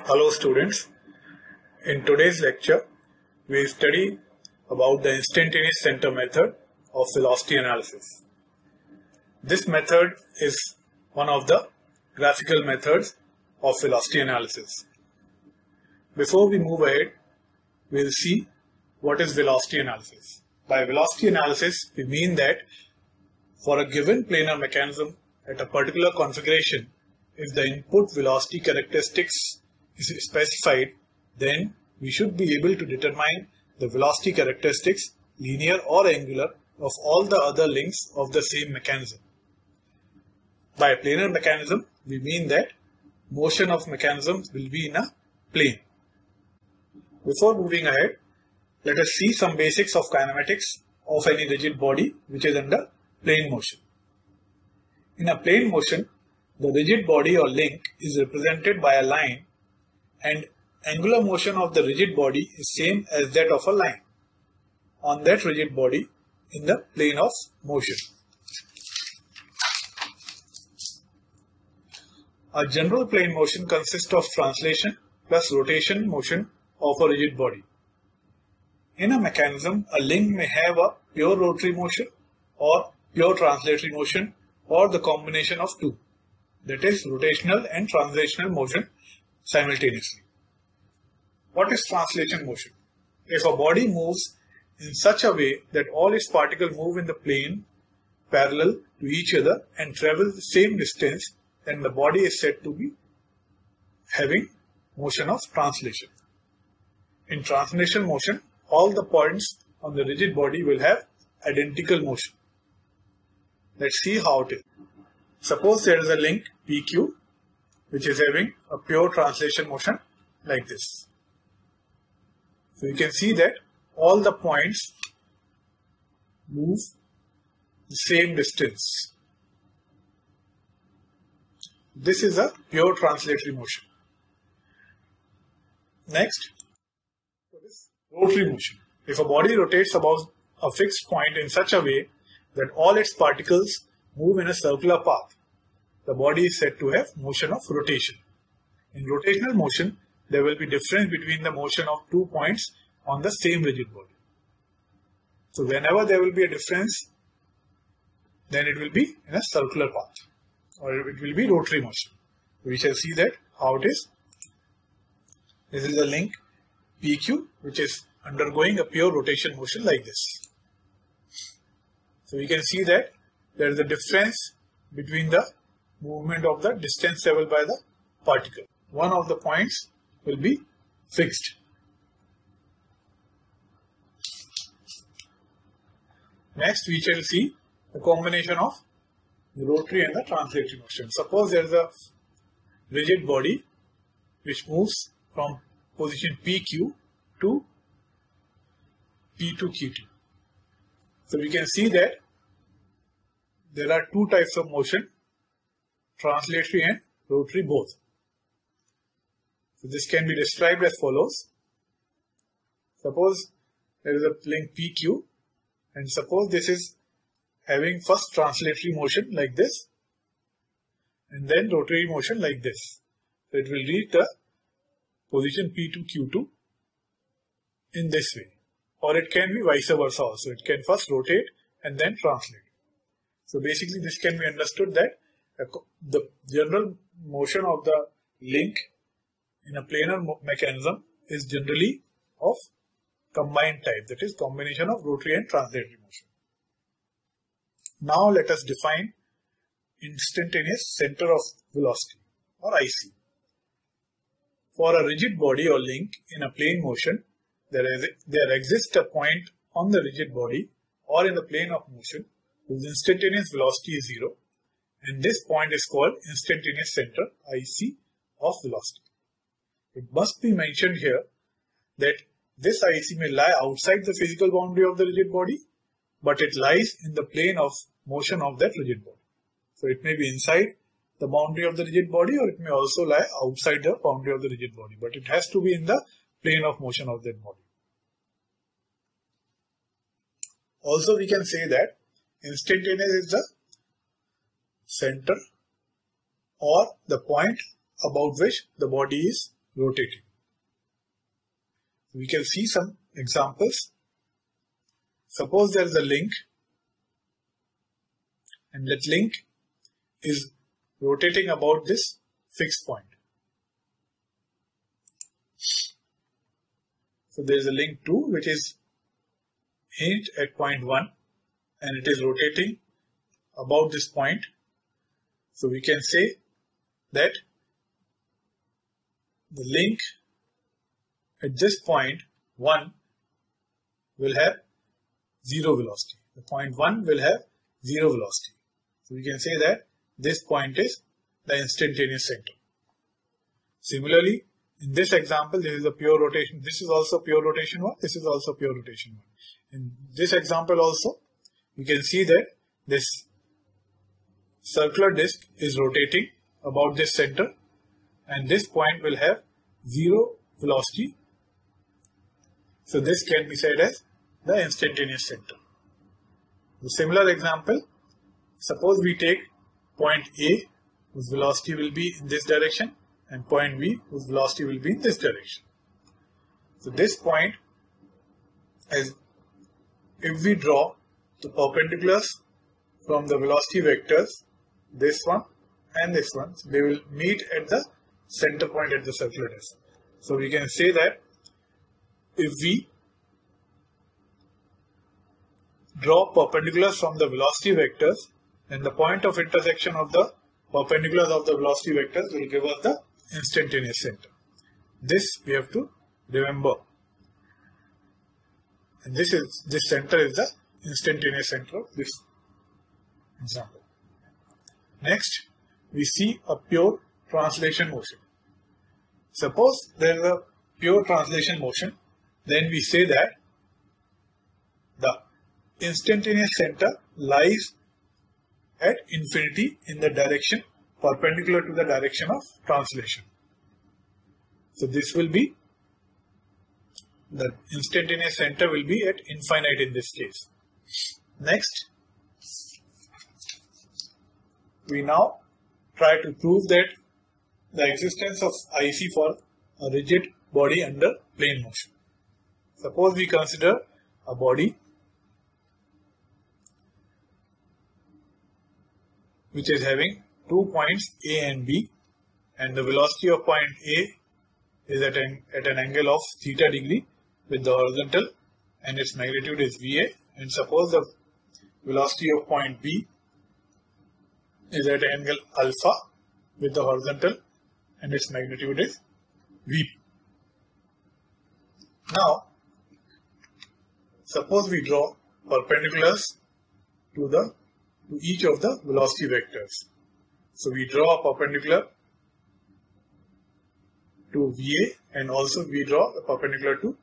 Hello students, in today's lecture we study about the instantaneous center method of velocity analysis. This method is one of the graphical methods of velocity analysis. Before we move ahead, we will see what is velocity analysis. By velocity analysis we mean that for a given planar mechanism at a particular configuration, if the input velocity characteristics is specified, then we should be able to determine the velocity characteristics, linear or angular, of all the other links of the same mechanism. By a planar mechanism, we mean that motion of mechanisms will be in a plane. Before moving ahead, let us see some basics of kinematics of any rigid body which is under plane motion. In a plane motion, the rigid body or link is represented by a line, and angular motion of the rigid body is same as that of a line on that rigid body in the plane of motion. A general plane motion consists of translation plus rotation motion of a rigid body. In a mechanism, a link may have a pure rotary motion or pure translatory motion or the combination of two, that is rotational and translational motion simultaneously. What is translation motion? If a body moves in such a way that all its particles move in the plane parallel to each other and travel the same distance, then the body is said to be having motion of translation. In translation motion, all the points on the rigid body will have identical motion. Let's see how it is. Suppose there is a link PQ which is having a pure translation motion like this. So you can see that all the points move the same distance. This is a pure translatory motion. Next, what is rotary motion? If a body rotates about a fixed point in such a way that all its particles move in a circular path, the body is said to have motion of rotation. In rotational motion, there will be difference between the motion of 2 points on the same rigid body. So whenever there will be a difference, then it will be in a circular path, or it will be rotary motion. We shall see that how it is. This is a link PQ which is undergoing a pure rotation motion like this. So we can see that there is a difference between the movement of the distance traveled by the particle. One of the points will be fixed. Next we shall see the combination of the rotary and the translatory motion. Suppose there is a rigid body which moves from position PQ to P2Q2. So we can see that there are two types of motion, translatory and rotary both. So this can be described as follows. Suppose there is a link PQ, and suppose this is having first translatory motion like this and then rotary motion like this. So it will reach the position P2Q2 in this way, or it can be vice versa also. It can first rotate and then translate. So basically this can be understood that the general motion of the link in a planar mechanism is generally of combined type, that is combination of rotary and translatory motion. Now let us define instantaneous center of velocity, or IC. For a rigid body or link in a plane motion, there exists a point on the rigid body or in the plane of motion whose instantaneous velocity is 0, and this point is called instantaneous center IC of velocity. It must be mentioned here that this IC may lie outside the physical boundary of the rigid body, but it lies in the plane of motion of that rigid body. So it may be inside the boundary of the rigid body, or it may also lie outside the boundary of the rigid body, but it has to be in the plane of motion of that body. Also we can say that instantaneous is the center or the point about which the body is rotating. We can see some examples. Suppose there is a link and that link is rotating about this fixed point. So there is a link 2 which is hinged at point 1 and it is rotating about this point. So we can say that the link at this point 1 will have 0 velocity. The point 1 will have 0 velocity. So we can say that this point is the instantaneous center. Similarly, in this example, this is a pure rotation. This is also pure rotation 1. This is also pure rotation 1. In this example also, you can see that this circular disc is rotating about this center and this point will have 0 velocity. So this can be said as the instantaneous center. The similar example, suppose we take point A whose velocity will be in this direction and point B whose velocity will be in this direction. So this point, as if we draw the perpendiculars from the velocity vectors, this one and this one, so they will meet at the center point at the circular disc. So we can say that if we draw perpendiculars from the velocity vectors, then the point of intersection of the perpendiculars of the velocity vectors will give us the instantaneous center. This we have to remember. And this center is the instantaneous center of this example. Next, we see a pure translation motion. Suppose there is a pure translation motion, then we say that the instantaneous center lies at infinity in the direction perpendicular to the direction of translation. So this will be, the instantaneous center will be at infinite in this case. Next, we now try to prove that the existence of IC for a rigid body under plane motion. Suppose we consider a body which is having 2 points A and B, and the velocity of point A is at an angle of theta degree with the horizontal and its magnitude is VA, and suppose the velocity of point B is at an angle alpha with the horizontal and its magnitude is VP. Now, suppose we draw perpendiculars to each of the velocity vectors. So we draw a perpendicular to VA and also we draw a perpendicular to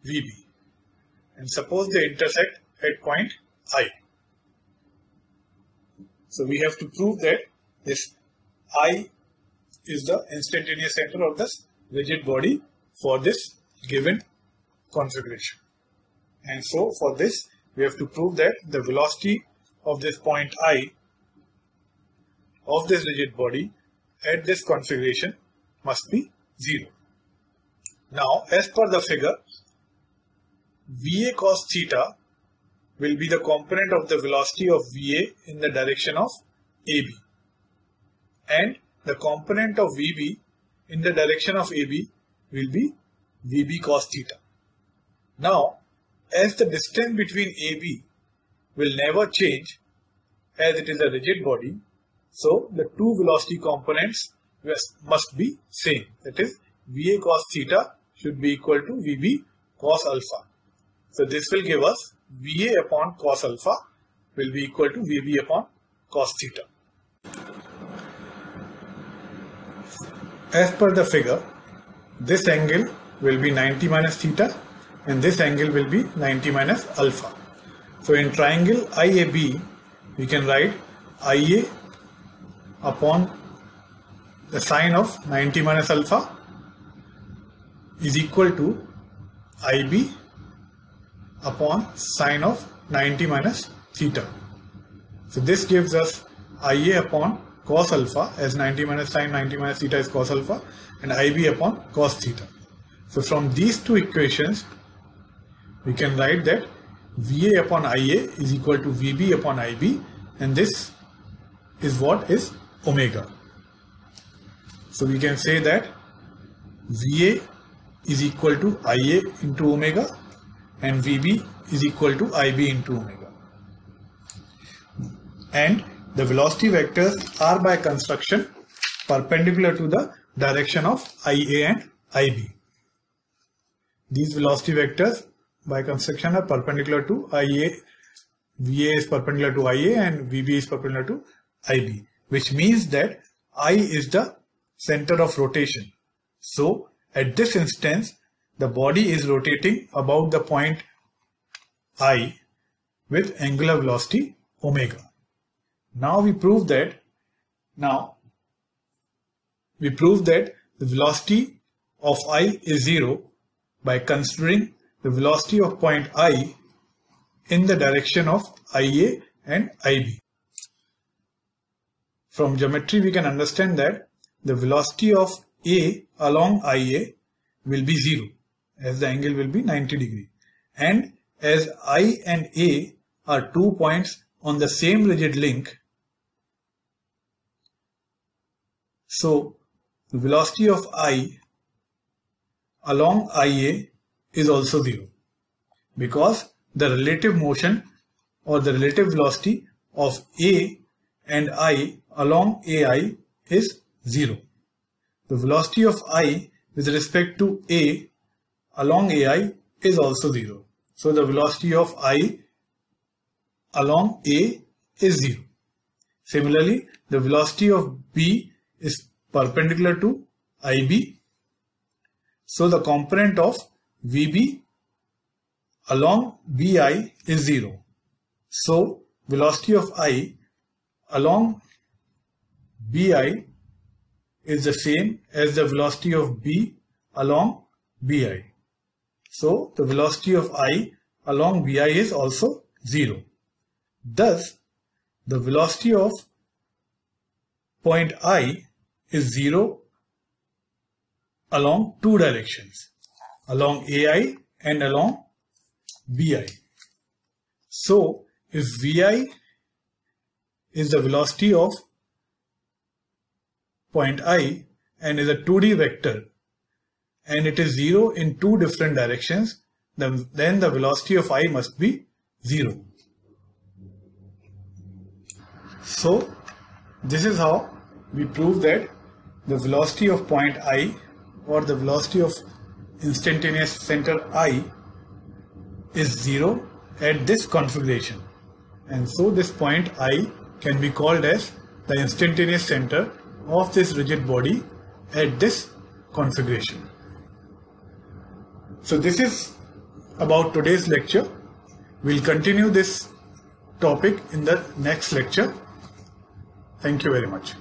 VB. And suppose they intersect at point I. So we have to prove that this I is the instantaneous center of this rigid body for this given configuration. And so for this we have to prove that the velocity of this point I of this rigid body at this configuration must be 0. Now, as per the figure, VA cos theta will be the component of the velocity of VA in the direction of AB, and the component of VB in the direction of AB will be VB cos theta. Now, as the distance between AB will never change as it is a rigid body, so the two velocity components must be same. That is, VA cos theta should be equal to VB cos alpha. So this will give us VA upon cos alpha will be equal to VB upon cos theta. As per the figure, this angle will be 90 minus theta and this angle will be 90 minus alpha. So in triangle IAB, we can write IA upon the sine of 90 minus alpha is equal to IB upon sine of 90 minus theta. So this gives us IA upon cos alpha, as 90 minus sine 90 minus theta is cos alpha, and IB upon cos theta. So from these two equations, we can write that VA upon IA is equal to VB upon IB, and this is what is omega. So we can say that VA is equal to IA into omega and VB is equal to IB into omega. And the velocity vectors are by construction perpendicular to the direction of IA and IB. These velocity vectors by construction are perpendicular to IA. VA is perpendicular to IA and VB is perpendicular to IB, which means that I is the center of rotation. So at this instance, the body is rotating about the point I with angular velocity omega. Now we prove that the velocity of I is 0 by considering the velocity of point I in the direction of IA and IB. From geometry we can understand that the velocity of A along IA will be 0 as the angle will be 90 degree, and as I and A are 2 points on the same rigid link, so the velocity of I along IA is also 0, because the relative motion or the relative velocity of A and I along AI is 0. The velocity of I with respect to A along AI is also 0. So the velocity of I along A is 0. Similarly, the velocity of B is perpendicular to IB. So the component of VB along BI is 0. So velocity of I along BI is the same as the velocity of B along BI. So the velocity of I along BI is also 0. Thus, the velocity of point I is 0 along two directions, along AI and along BI. So if VI is the velocity of point I and is a 2D vector and it is 0 in two different directions, then the velocity of I must be 0. So this is how we prove that the velocity of point I or the velocity of instantaneous center I is 0 at this configuration, and so this point I can be called as the instantaneous center of this rigid body at this configuration. So this is about today's lecture. We'll continue this topic in the next lecture. Thank you very much.